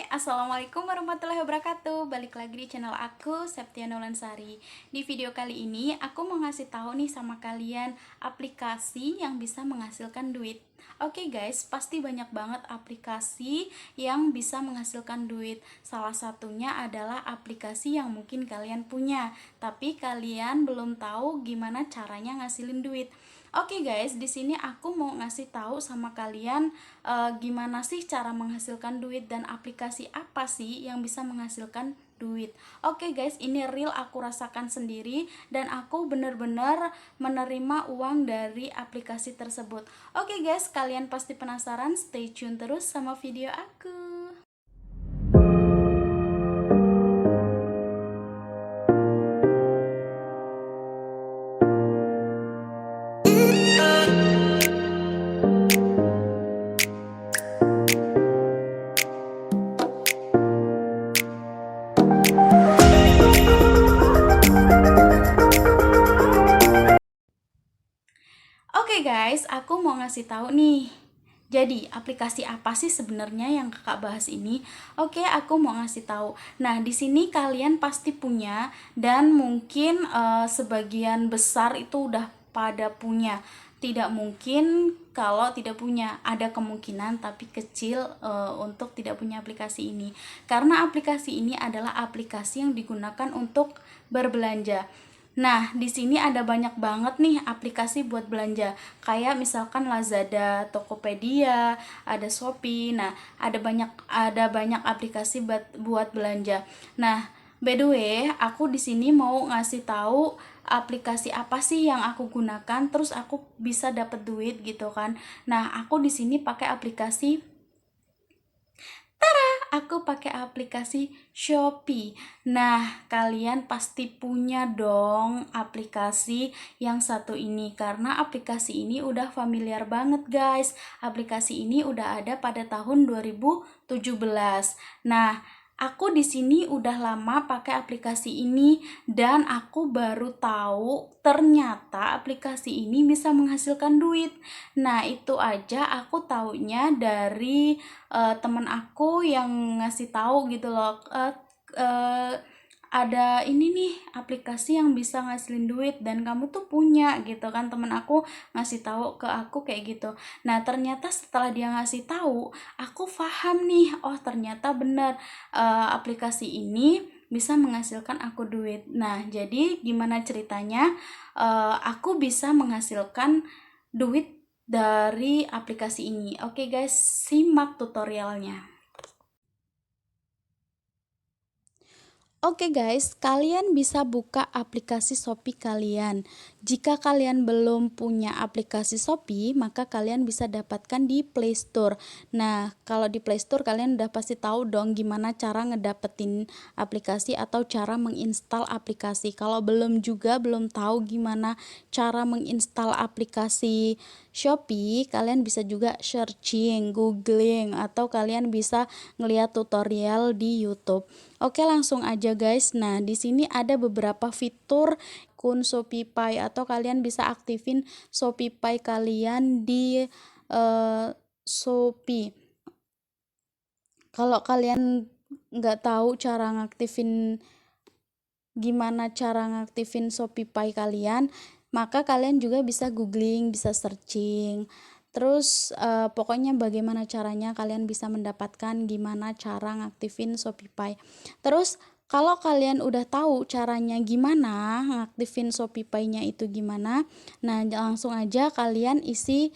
Assalamualaikum warahmatullahi wabarakatuh. Balik lagi di channel aku, Septia Nolansari. Di video kali ini, aku mau ngasih tahu nih sama kalian aplikasi yang bisa menghasilkan duit. Oke guys, pasti banyak banget aplikasi yang bisa menghasilkan duit. Salah satunya adalah aplikasi yang mungkin kalian punya, tapi kalian belum tahu gimana caranya ngasilin duit. Oke guys, di sini aku mau ngasih tahu sama kalian gimana sih cara menghasilkan duit dan aplikasi apa sih yang bisa menghasilkan duit. Oke guys, ini real aku rasakan sendiri dan aku bener-bener menerima uang dari aplikasi tersebut. Oke guys, kalian pasti penasaran, stay tune terus sama video aku. Oke guys, aku mau ngasih tahu nih. Jadi, aplikasi apa sih sebenarnya yang Kakak bahas ini? Oke, aku mau ngasih tahu. Nah, di sini kalian pasti punya dan mungkin sebagian besar itu udah pada punya. Tidak mungkin kalau tidak punya, ada kemungkinan tapi kecil untuk tidak punya aplikasi ini. Karena aplikasi ini adalah aplikasi yang digunakan untuk berbelanja. Nah, di sini ada banyak banget nih aplikasi buat belanja. Kayak misalkan Lazada, Tokopedia, ada Shopee. Nah, ada banyak aplikasi buat belanja. Nah, by the way, aku di sini mau ngasih tahu aplikasi apa sih yang aku gunakan, terus aku bisa dapat duit gitu kan. Nah, aku di sini pakai aplikasi aku pakai aplikasi Shopee. Nah, kalian pasti punya dong aplikasi yang satu ini karena aplikasi ini udah familiar banget, guys. Aplikasi ini udah ada pada tahun 2017. Nah, aku di sini udah lama pakai aplikasi ini dan aku baru tahu ternyata aplikasi ini bisa menghasilkan duit. Nah, itu aja aku taunya dari teman aku yang ngasih tahu gitu loh. Uh, ada ini nih aplikasi yang bisa ngasilin duit dan kamu tuh punya gitu kan, temen aku ngasih tahu ke aku kayak gitu. Nah, ternyata setelah dia ngasih tahu aku paham nih, oh ternyata benar aplikasi ini bisa menghasilkan aku duit. Nah, jadi gimana ceritanya aku bisa menghasilkan duit dari aplikasi ini. Oke guys, simak tutorialnya. Oke guys, kalian bisa buka aplikasi Shopee kalian. Jika kalian belum punya aplikasi Shopee, maka kalian bisa dapatkan di Play Store. Nah, kalau di Play Store kalian udah pasti tahu dong gimana cara ngedapetin aplikasi atau cara menginstal aplikasi. Kalau belum tahu gimana cara menginstal aplikasi Shopee, kalian bisa juga searching, googling, atau kalian bisa ngeliat tutorial di YouTube. Oke, langsung aja guys. Nah, di sini ada beberapa fitur akun ShopeePay atau kalian bisa aktifin ShopeePay kalian di Shopee. Kalau kalian nggak tahu gimana cara ngaktifin ShopeePay kalian, maka kalian juga bisa googling, bisa searching. Terus pokoknya bagaimana caranya kalian bisa mendapatkan gimana cara ngaktifin ShopeePay. Terus kalau kalian udah tahu caranya gimana ngaktifin ShopeePay-nya itu gimana, nah langsung aja kalian isi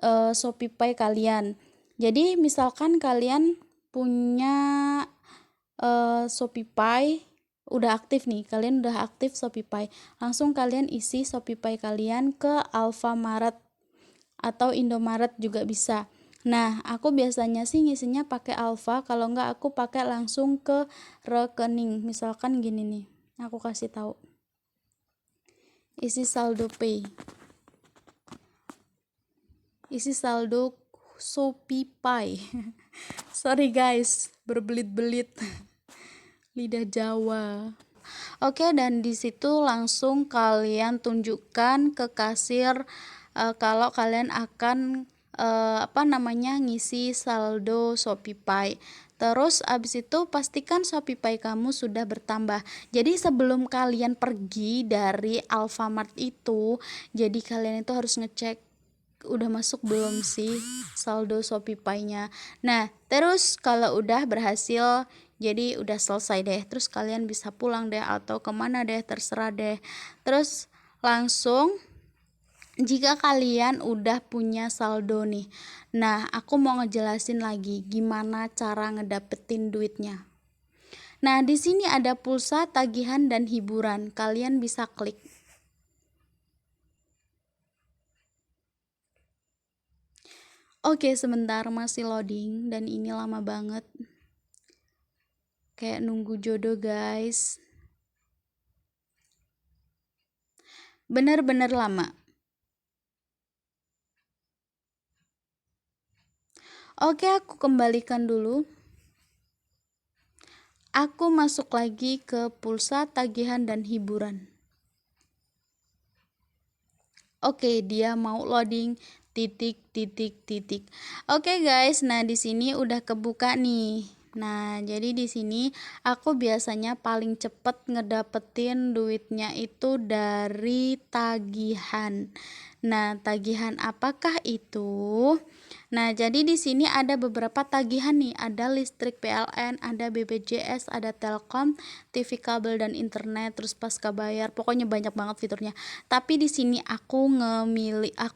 ShopeePay kalian. Jadi misalkan kalian punya ShopeePay udah aktif nih, kalian udah aktif ShopeePay, langsung kalian isi ShopeePay kalian ke Alfamart atau Indomaret juga bisa. Nah, aku biasanya sih ngisinya pakai Alfa, kalau enggak aku pakai langsung ke rekening. Misalkan gini nih, aku kasih tahu. Isi saldo pay. Isi saldo ShopeePay. Sorry guys, berbelit-belit. Lidah Jawa. Oke, dan di situ langsung kalian tunjukkan ke kasir kalau kalian akan ngisi saldo ShopeePay. Terus abis itu pastikan ShopeePay kamu sudah bertambah. Jadi sebelum kalian pergi dari Alfamart itu, jadi kalian itu harus ngecek udah masuk belum sih saldo ShopeePay-nya. Nah, terus kalau udah berhasil, jadi udah selesai deh. Terus kalian bisa pulang deh atau kemana deh, terserah deh. Terus langsung jika kalian udah punya saldo nih, nah aku mau ngejelasin lagi gimana cara ngedapetin duitnya. Nah, di sini ada pulsa, tagihan, dan hiburan. Kalian bisa klik. Oke, sebentar masih loading dan ini lama banget. Kayak nunggu jodoh, guys. Bener-bener lama. Oke, aku kembalikan dulu. Aku masuk lagi ke pulsa, tagihan, dan hiburan. Oke, dia mau loading titik. Oke guys, nah di sini udah kebuka nih. Nah, jadi di sini aku biasanya paling cepet ngedapetin duitnya itu dari tagihan. Nah, tagihan apakah itu? Nah, jadi di sini ada beberapa tagihan nih, ada listrik PLN, ada BPJS, ada Telkom, TV kabel dan internet, terus pasca bayar. Pokoknya banyak banget fiturnya. Tapi di sini aku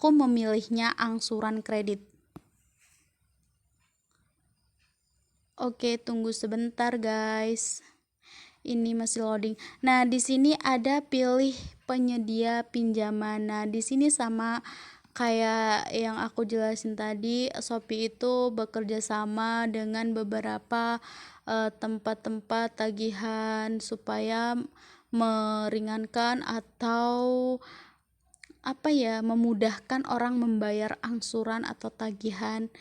memilihnya angsuran kredit. Oke, tunggu sebentar guys. Ini masih loading. Nah, di sini ada pilih penyedia pinjaman. Nah, di sini sama kayak yang aku jelasin tadi, Shopee itu bekerja sama dengan beberapa tempat-tempat tagihan supaya meringankan atau memudahkan orang membayar angsuran atau tagihan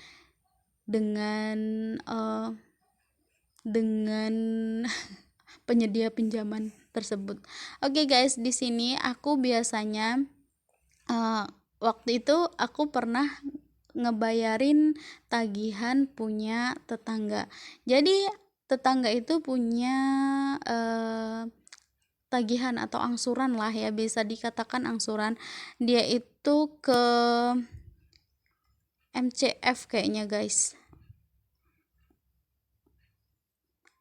dengan dengan penyedia pinjaman tersebut. Oke guys, di sini aku biasanya waktu itu aku pernah ngebayarin tagihan punya tetangga. Jadi tetangga itu punya tagihan atau angsuran lah ya, bisa dikatakan angsuran. Dia itu ke MCF kayaknya guys.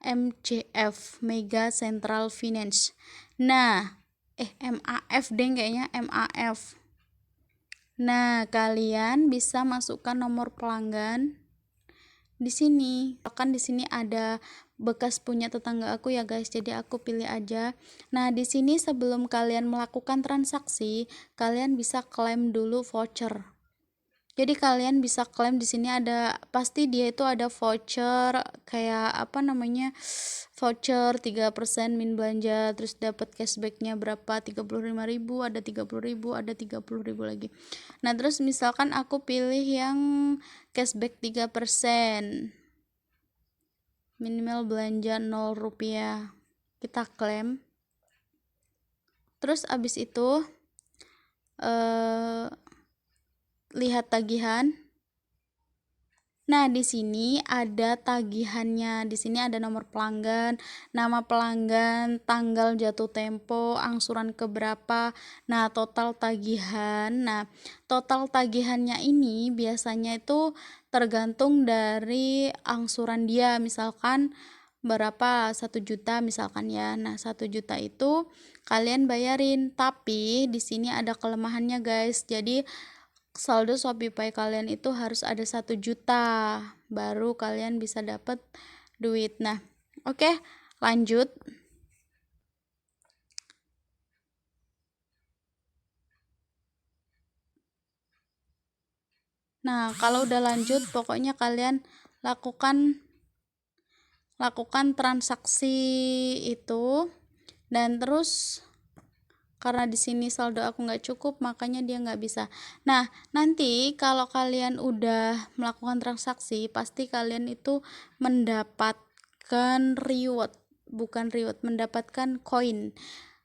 MCF, Mega Central Finance. Nah, MAF deh kayaknya, MAF. Nah, kalian bisa masukkan nomor pelanggan di sini. Bahkan di sini ada bekas punya tetangga aku ya guys, jadi aku pilih aja. Nah, di sini sebelum kalian melakukan transaksi, kalian bisa klaim dulu voucher. Jadi kalian bisa klaim di sini ada, pasti dia itu ada voucher kayak voucher 3% min belanja, terus dapat cashbacknya berapa, 35.000, ada 30.000, ada 30.000 lagi. Nah, terus misalkan aku pilih yang cashback 3%, minimal belanja 0 rupiah, kita klaim. Terus abis itu lihat tagihan. Nah, di sini ada tagihannya. Di sini ada nomor pelanggan, nama pelanggan, tanggal jatuh tempo, angsuran keberapa. Nah, total tagihan. Nah, total tagihannya ini biasanya itu tergantung dari angsuran dia. Misalkan berapa, 1 juta misalkan ya. Nah, 1 juta itu kalian bayarin. Tapi di sini ada kelemahannya, guys. Jadi saldo ShopeePay kalian itu harus ada 1 juta baru kalian bisa dapat duit. Nah, oke, lanjut. Nah, kalau udah lanjut, pokoknya kalian lakukan transaksi itu, dan terus karena di sini saldo aku nggak cukup, makanya dia nggak bisa. Nah, nanti kalau kalian udah melakukan transaksi, pasti kalian itu mendapatkan mendapatkan koin.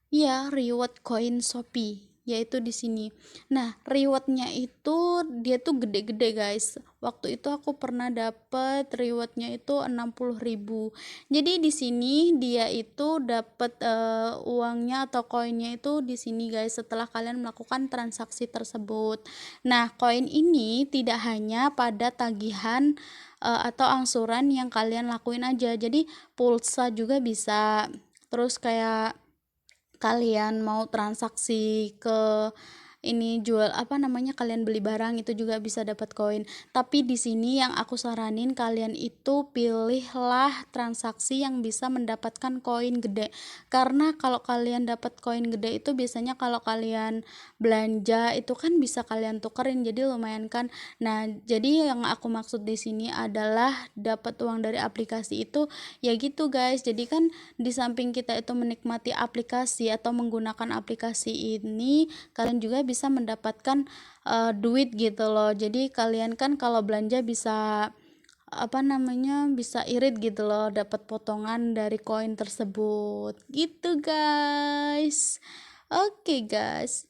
Iya, reward koin Shopee. yaitu di sini. Nah, rewardnya itu dia tuh gede-gede guys. Waktu itu aku pernah dapet rewardnya itu 60.000. Jadi di sini dia itu dapat uangnya atau koinnya itu di sini guys setelah kalian melakukan transaksi tersebut. Nah, koin ini tidak hanya pada tagihan atau angsuran yang kalian lakuin aja. Jadi pulsa juga bisa. Terus kayak kalian mau transaksi ke ini jual apa namanya kalian beli barang itu juga bisa dapat koin. Tapi di sini yang aku saranin kalian itu pilihlah transaksi yang bisa mendapatkan koin gede. Karena kalau kalian dapat koin gede itu biasanya kalau kalian belanja itu kan bisa kalian tukerin jadi lumayan kan. Nah, jadi yang aku maksud di sini adalah dapat uang dari aplikasi itu ya gitu guys. Jadi kan di samping kita itu menikmati aplikasi atau menggunakan aplikasi ini, kalian juga bisa mendapatkan duit gitu loh. Jadi kalian kan kalau belanja bisa apa namanya bisa irit gitu loh, dapat potongan dari koin tersebut gitu guys. Oke guys,